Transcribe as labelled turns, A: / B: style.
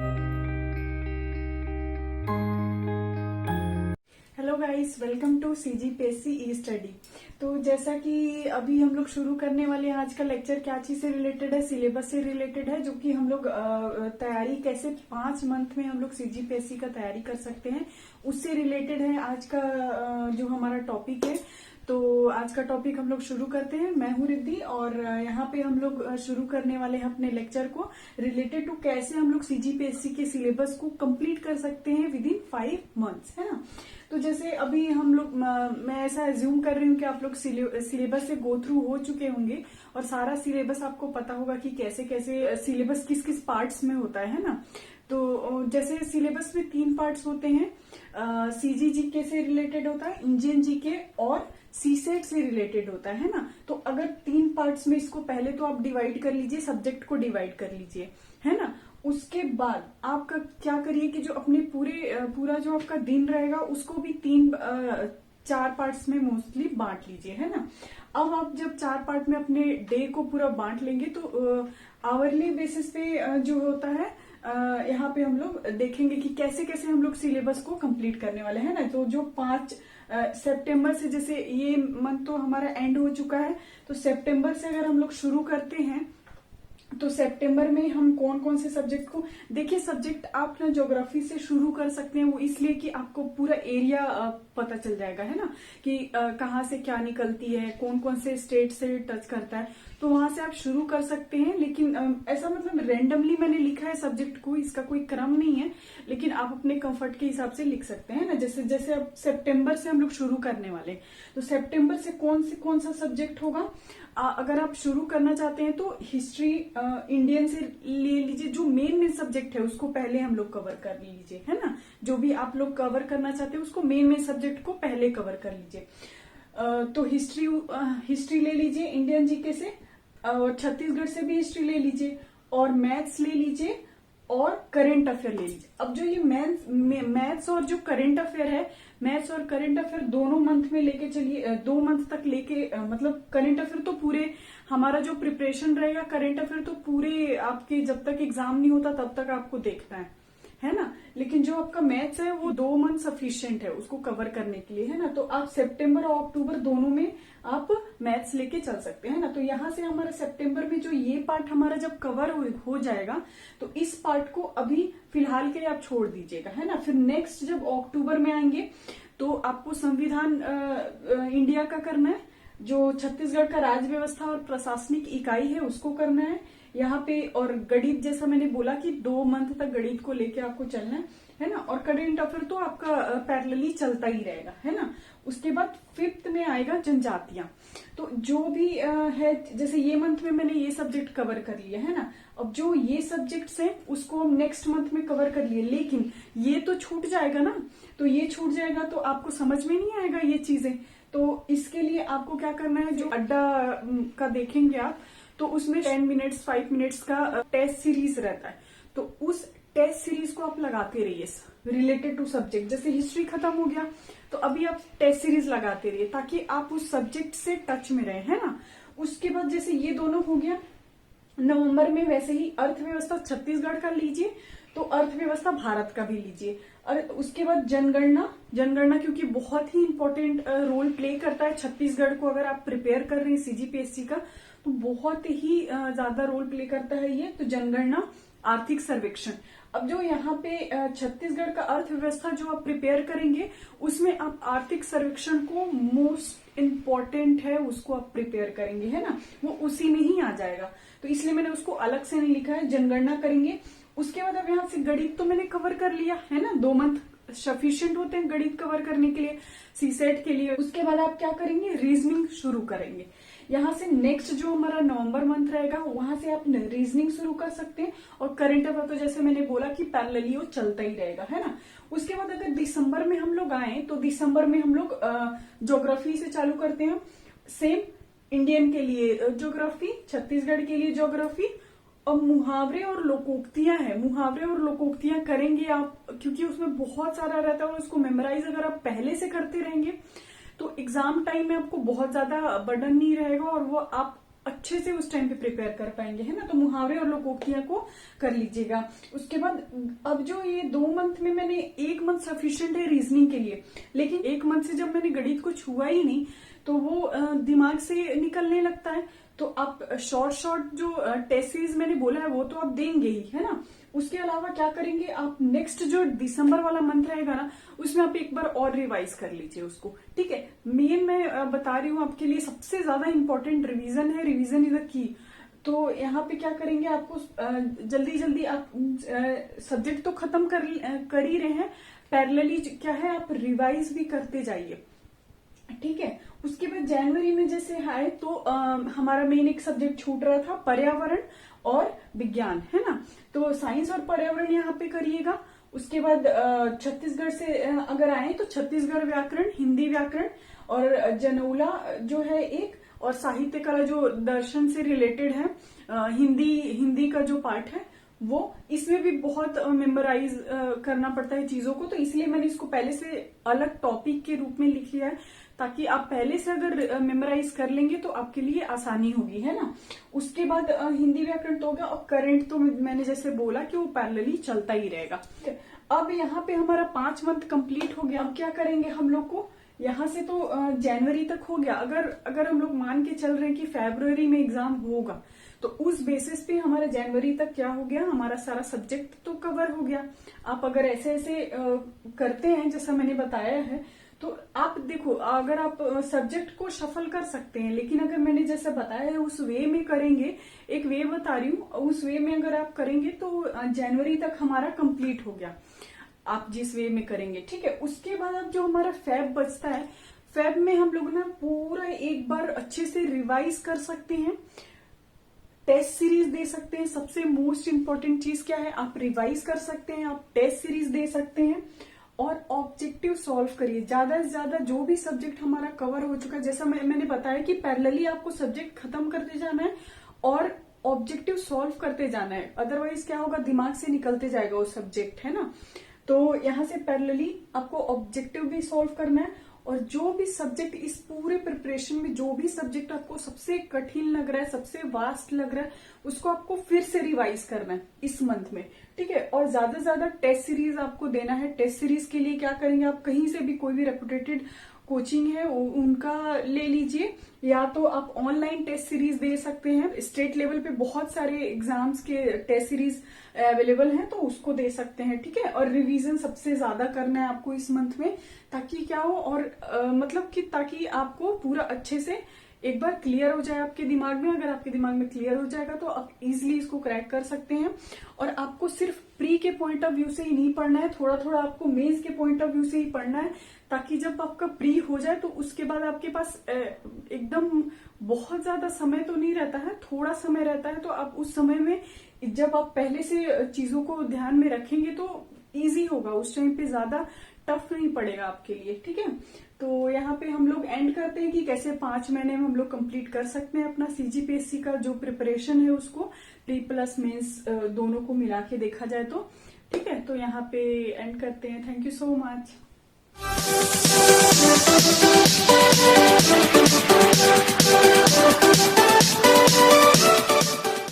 A: Hello guys, welcome to CGPSC e study. तो जैसा कि अभी हम लोग शुरू करने वाले हैं, आज का लेक्चर क्या चीज से रिलेटेड है, सिलेबस से रिलेटेड है, जो कि हम लोग तैयारी कैसे 5 मंथ में हम लोग सीजीपीएससी का तैयारी कर सकते हैं, उससे रिलेटेड है आज का जो हमारा टॉपिक है। तो आज का टॉपिक हम लोग शुरू करते हैं। मैं हूं रिद्धि और यहाँ पे हम लोग शुरू करने वाले हैं अपने लेक्चर को रिलेटेड टू कैसे हम लोग सीजीपीएससी के सिलेबस को कंप्लीट कर सकते हैं विद इन 5 मंथ्स, है ना। तो जैसे अभी हम लोग, मैं ऐसा एज्यूम कर रही हूँ कि आप लोग सिलेबस से गो थ्रू हो चुके होंगे और सारा सिलेबस आपको पता होगा कि कैसे कैसे सिलेबस किस किस पार्ट्स में होता है ना। तो जैसे सिलेबस में 3 पार्ट्स होते हैं, सीजीजीके से रिलेटेड होता है, इंडियन जीके और सीसेट से रिलेटेड होता है ना। तो अगर 3 पार्ट्स में इसको पहले तो आप डिवाइड कर लीजिए, सब्जेक्ट को डिवाइड कर लीजिए, है ना। उसके बाद आपका क्या करिए कि जो अपने पूरा जो आपका दिन रहेगा उसको भी 4 पार्ट्स में मोस्टली बांट लीजिए, है ना। अब आप जब 4 पार्ट में अपने डे को पूरा बांट लेंगे तो आवरली बेसिस पे जो होता है यहाँ पे हम लोग देखेंगे कि कैसे कैसे हम लोग सिलेबस को कंप्लीट करने वाले हैं ना। तो जो 5 सितंबर से, जैसे ये मंथ तो हमारा एंड हो चुका है, तो सितंबर से अगर हम लोग शुरू करते हैं तो सितंबर में हम कौन कौन से सब्जेक्ट को देखिए। सब्जेक्ट आप ना ज्योग्राफी से शुरू कर सकते हैं, वो इसलिए कि आपको पूरा एरिया पता चल जाएगा, है ना, कि कहाँ से क्या निकलती है, कौन कौन से स्टेट से टच करता है, तो वहां से आप शुरू कर सकते हैं। लेकिन ऐसा मतलब रेंडमली मैंने लिखा है सब्जेक्ट को, इसका कोई क्रम नहीं है, लेकिन आप अपने कंफर्ट के हिसाब से लिख सकते हैं ना। जैसे जैसे अब सितंबर से हम लोग शुरू करने वाले, तो सितंबर से कौन सा सब्जेक्ट होगा। अगर आप शुरू करना चाहते हैं तो हिस्ट्री इंडियन से ले लीजिए, जो मेन सब्जेक्ट है उसको पहले हम लोग कवर कर लीजिए, है ना। जो भी आप लोग कवर करना चाहते हैं उसको मेन सब्जेक्ट को पहले कवर कर लीजिए। तो हिस्ट्री ले लीजिए इंडियन जीके से, और छत्तीसगढ़ से भी हिस्ट्री ले लीजिए, और मैथ्स ले लीजिए, और करंट अफेयर ले लीजिए। अब जो ये मैथ्स और जो करंट अफेयर है, मैथ्स और करंट अफेयर दोनों मंथ में लेके चलिए, 2 मंथ तक लेके, मतलब करंट अफेयर तो पूरे हमारा जो प्रिपरेशन रहेगा, करंट अफेयर तो पूरे आपके जब तक एग्जाम नहीं होता तब तक आपको देखना है ना। लेकिन जो आपका मैथ्स है वो 2 मंथ सफिशिएंट है उसको कवर करने के लिए, है ना। तो आप सितंबर और अक्टूबर दोनों में आप मैथ्स लेके चल सकते हैं ना। तो यहाँ से हमारा सितंबर में जो ये पार्ट हमारा जब कवर हो जाएगा, तो इस पार्ट को अभी फिलहाल के लिए आप छोड़ दीजिएगा, है ना। फिर नेक्स्ट जब अक्टूबर में आएंगे तो आपको संविधान इंडिया का करना है, जो छत्तीसगढ़ का राज्य व्यवस्था और प्रशासनिक इकाई है उसको करना है यहाँ पे, और गणित, जैसा मैंने बोला कि 2 मंथ तक गणित को लेके आपको चलना है ना। और करंट अफेयर तो आपका पैरेलली चलता ही रहेगा, है ना। उसके बाद 5th में आएगा जनजातियां। तो जो भी है, जैसे ये मंथ में मैंने ये सब्जेक्ट कवर कर लिया, है ना। अब जो ये सब्जेक्ट्स हैं उसको हम नेक्स्ट मंथ में कवर कर लिए, लेकिन ये तो छूट जाएगा ना। तो ये छूट जाएगा तो आपको समझ में नहीं आएगा ये चीजें। तो इसके लिए आपको क्या करना है, जो अड्डा का देखेंगे आप, तो उसमें 10 मिनट्स 5 मिनट्स का टेस्ट सीरीज रहता है। तो उस टेस्ट सीरीज को आप लगाते रहिए रिलेटेड टू सब्जेक्ट। जैसे हिस्ट्री खत्म हो गया तो अभी आप टेस्ट सीरीज लगाते रहिए ताकि आप उस सब्जेक्ट से टच में रहे, है ना। उसके बाद जैसे ये दोनों हो गया नवंबर में, वैसे ही अर्थव्यवस्था छत्तीसगढ़ का लीजिए, तो अर्थव्यवस्था भारत का भी लीजिए। और उसके बाद जनगणना क्योंकि बहुत ही इंपॉर्टेंट रोल प्ले करता है छत्तीसगढ़ को, अगर आप प्रिपेयर कर रहे हैं सीजीपीएससी का तो बहुत ही ज्यादा रोल प्ले करता है ये। तो जनगणना, आर्थिक सर्वेक्षण। अब जो यहाँ पे छत्तीसगढ़ का अर्थव्यवस्था जो आप प्रिपेयर करेंगे उसमें आप आर्थिक सर्वेक्षण को मोस्ट इम्पॉर्टेंट है, उसको आप प्रिपेयर करेंगे, है ना। वो उसी में ही आ जाएगा, तो इसलिए मैंने उसको अलग से नहीं लिखा है। जनगणना करेंगे। उसके बाद अब यहाँ से गणित तो मैंने कवर कर लिया, है ना। 2 मंथ सफिशिएंट होते हैं गणित कवर करने के लिए, सीसेट के लिए। उसके बाद आप क्या करेंगे, रीजनिंग शुरू करेंगे। यहाँ से नेक्स्ट जो हमारा नवंबर मंथ रहेगा वहां से आप रीजनिंग शुरू कर सकते हैं। और करंट अफेयर तो जैसे मैंने बोला कि पैरेलली वो चलता ही रहेगा, है ना। उसके बाद अगर दिसंबर में हम लोग आए तो दिसंबर में हम लोग ज्योग्राफी से चालू करते हैं। सेम इंडियन के लिए ज्योग्राफी, छत्तीसगढ़ के लिए ज्योग्राफी, और मुहावरे और लोकोक्तियां हैं। मुहावरे और लोकोक्तियां करेंगे आप, क्योंकि उसमें बहुत सारा रहता है और उसको मेमोराइज अगर आप पहले से करते रहेंगे तो एग्जाम टाइम में आपको बहुत ज्यादा बर्डन नहीं रहेगा और वो आप अच्छे से उस टाइम पे प्रिपेयर कर पाएंगे, है ना। तो मुहावरे और लोकोक्तियां को कर लीजिएगा। उसके बाद अब जो ये 2 मंथ में मैंने 1 मंथ सफिशिएंट है रीजनिंग के लिए, लेकिन 1 मंथ से जब मैंने गणित को छुआ ही नहीं तो वो दिमाग से निकलने लगता है। तो आप शॉर्ट जो टेस्ट सीरीज मैंने बोला है वो तो आप देंगे ही, है ना। उसके अलावा क्या करेंगे आप, नेक्स्ट जो दिसंबर वाला मंथ रहेगा ना, उसमें आप एक बार और रिवाइज कर लीजिए उसको, ठीक है। मेन मैं बता रही हूँ आपके लिए सबसे ज्यादा इंपॉर्टेंट रिवीजन है, रिवीजन इज द की। तो यहाँ पे क्या करेंगे, आपको जल्दी जल्दी आप सब्जेक्ट तो खत्म कर ही रहे हैं, पैरेलली क्या है आप रिवाइज भी करते जाइए, ठीक है। उसके बाद जनवरी में जैसे है तो हमारा मेन एक सब्जेक्ट छूट रहा था, पर्यावरण और विज्ञान, है ना। तो साइंस और पर्यावरण यहाँ पे करिएगा। उसके बाद छत्तीसगढ़ से अगर आए तो छत्तीसगढ़ व्याकरण, हिंदी व्याकरण और जनौला जो है एक, और साहित्य कला जो दर्शन से रिलेटेड है, हिंदी का जो पार्ट है वो, इसमें भी बहुत मेमोराइज करना पड़ता है चीजों को, तो इसलिए मैंने इसको पहले से अलग टॉपिक के रूप में लिख लिया है, ताकि आप पहले से अगर मेमोराइज कर लेंगे तो आपके लिए आसानी होगी, है ना। उसके बाद हिंदी व्याकरण तो हो गया, और करंट तो मैंने जैसे बोला कि वो पैरेलली चलता ही रहेगा। अब यहाँ पे हमारा 5 मंथ कंप्लीट हो गया। अब क्या करेंगे हम लोग को, यहाँ से तो जनवरी तक हो गया। अगर हम लोग मान के चल रहे हैं कि फरवरी में एग्जाम होगा, तो उस बेसिस पे हमारा जनवरी तक क्या हो गया, हमारा सारा सब्जेक्ट तो कवर हो गया। आप अगर ऐसे ऐसे करते हैं जैसा मैंने बताया है, तो आप देखो, अगर आप सब्जेक्ट को शफल कर सकते हैं, लेकिन अगर मैंने जैसे बताया है उस वे में करेंगे, एक वे बता रही हूँ, उस वे में अगर आप करेंगे तो जनवरी तक हमारा कंप्लीट हो गया, आप जिस वे में करेंगे, ठीक है। उसके बाद अब जो हमारा फेब बचता है, फेब में हम लोग ना पूरा एक बार अच्छे से रिवाइज कर सकते हैं, टेस्ट सीरीज दे सकते हैं। सबसे मोस्ट इंपॉर्टेंट चीज क्या है, आप रिवाइज कर सकते हैं, आप टेस्ट सीरीज दे सकते हैं, और ऑब्जेक्टिव सॉल्व करिए। ज्यादा से ज्यादा जो भी सब्जेक्ट हमारा कवर हो चुका है, जैसा मैंने बताया कि पैरेलली आपको सब्जेक्ट खत्म करते जाना है और ऑब्जेक्टिव सॉल्व करते जाना है, अदरवाइज क्या होगा, दिमाग से निकलते जाएगा वो सब्जेक्ट, है ना। तो यहाँ से पैरेलली आपको ऑब्जेक्टिव भी सॉल्व करना है, और जो भी सब्जेक्ट इस पूरे प्रिपरेशन में जो भी सब्जेक्ट आपको सबसे कठिन लग रहा है, सबसे वास्ट लग रहा है, उसको आपको फिर से रिवाइज करना है इस मंथ में, ठीक है। और ज्यादा से ज्यादा टेस्ट सीरीज आपको देना है। टेस्ट सीरीज के लिए क्या करेंगे, आप कहीं से भी कोई भी रेपुटेटेड कोचिंग है उनका ले लीजिए, या तो आप ऑनलाइन टेस्ट सीरीज दे सकते हैं। स्टेट लेवल पे बहुत सारे एग्जाम्स के टेस्ट सीरीज अवेलेबल हैं, तो उसको दे सकते हैं, ठीक है। और रिवीजन सबसे ज्यादा करना है आपको इस मंथ में, ताकि क्या हो, और मतलब कि ताकि आपको पूरा अच्छे से एक बार क्लियर हो जाए आपके दिमाग में। अगर आपके दिमाग में क्लियर हो जाएगा तो आप इजिली इसको क्रैक कर सकते हैं। और आपको सिर्फ प्री के पॉइंट ऑफ व्यू से ही नहीं पढ़ना है, थोड़ा थोड़ा आपको मेंस के पॉइंट ऑफ व्यू से ही पढ़ना है, ताकि जब आपका प्री हो जाए तो उसके बाद आपके पास एकदम बहुत ज्यादा समय तो नहीं रहता है, थोड़ा समय रहता है। तो आप उस समय में जब आप पहले से चीजों को ध्यान में रखेंगे तो इजी होगा, उस टाइम पे ज्यादा टफ नहीं पड़ेगा आपके लिए, ठीक है। तो यहाँ पे हम लोग एंड करते हैं कि कैसे 5 महीने में हम लोग कंप्लीट कर सकते हैं अपना सीजीपीएससी का जो प्रिपरेशन है उसको, प्री प्लस मेंस दोनों को मिला के देखा जाए तो, ठीक है। तो यहाँ पे एंड करते हैं। Thank you so much.